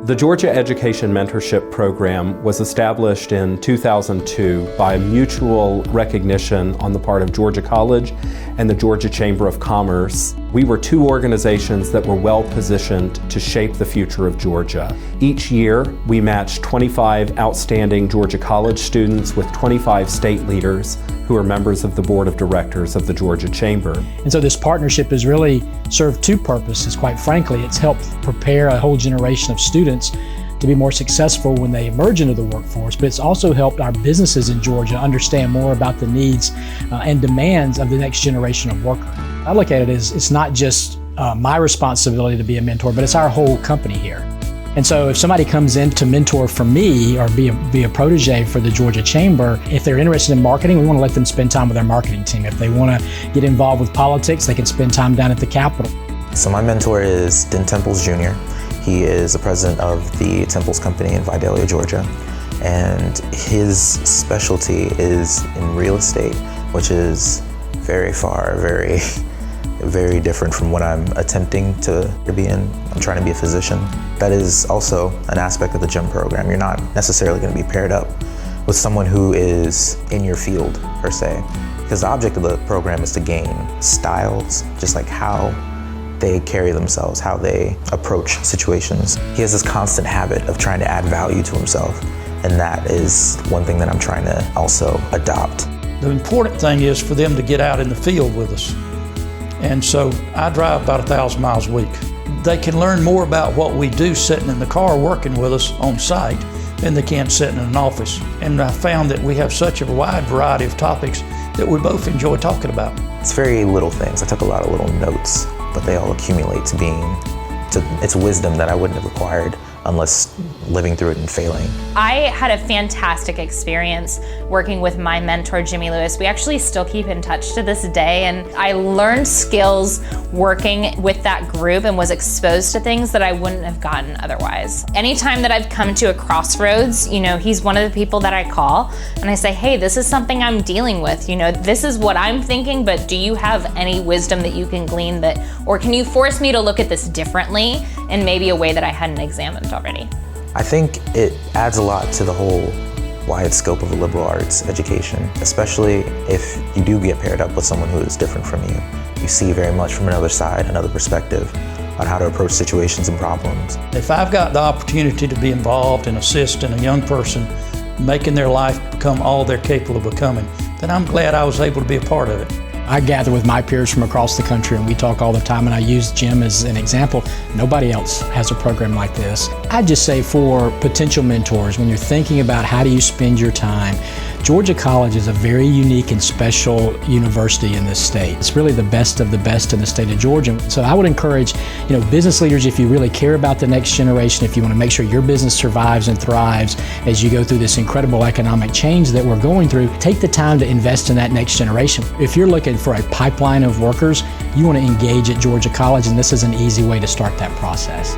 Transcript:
The Georgia Education Mentorship Program was established in 2002 by mutual recognition on the part of Georgia College and the Georgia Chamber of Commerce. We were two organizations that were well positioned to shape the future of Georgia. Each year, we matched 25 outstanding Georgia College students with 25 state leaders who are members of the board of directors of the Georgia Chamber. And so this partnership has really served two purposes, quite frankly. It's helped prepare a whole generation of students to be more successful when they emerge into the workforce, but it's also helped our businesses in Georgia understand more about the needs and demands of the next generation of workers. I look at it as it's not just my responsibility to be a mentor, but it's our whole company here. And so if somebody comes in to mentor for me or be a protege for the Georgia Chamber, if they're interested in marketing, we want to let them spend time with our marketing team. If they want to get involved with politics, they can spend time down at the Capitol. So my mentor is Den Temples Jr. He is the president of the Temples Company in Vidalia, Georgia. And his specialty is in real estate, which is very different from what I'm attempting to be in. I'm trying to be a physician. That is also an aspect of the GEM program. You're not necessarily going to be paired up with someone who is in your field, per se, because the object of the program is to gain styles, just like how they carry themselves, how they approach situations. He has this constant habit of trying to add value to himself, and that is one thing that I'm trying to also adopt. The important thing is for them to get out in the field with us. And so I drive about 1,000 miles a week. They can learn more about what we do sitting in the car working with us on site than they can sitting in an office. And I found that we have such a wide variety of topics that we both enjoy talking about. It's very little things. I took a lot of little notes, but they all accumulate it's wisdom that I wouldn't have acquired unless living through it and failing. I had a fantastic experience working with my mentor, Jimmy Lewis. We actually still keep in touch to this day, and I learned skills working with that group and was exposed to things that I wouldn't have gotten otherwise. Anytime that I've come to a crossroads, he's one of the people that I call and I say, hey, this is something I'm dealing with. This is what I'm thinking, but do you have any wisdom that you can glean or can you force me to look at this differently in maybe a way that I hadn't examined already? I think it adds a lot to the whole wide scope of a liberal arts education, especially if you do get paired up with someone who is different from you. You see very much from another side, another perspective on how to approach situations and problems. If I've got the opportunity to be involved and assist in a young person making their life become all they're capable of becoming, then I'm glad I was able to be a part of it. I gather with my peers from across the country and we talk all the time, and I use GEM as an example. Nobody else has a program like this. I'd just say for potential mentors, when you're thinking about how do you spend your time, Georgia College is a very unique and special university in this state. It's really the best of the best in the state of Georgia. So I would encourage, business leaders, if you really care about the next generation, if you want to make sure your business survives and thrives as you go through this incredible economic change that we're going through, take the time to invest in that next generation. If you're looking for a pipeline of workers, you want to engage at Georgia College, and this is an easy way to start that process.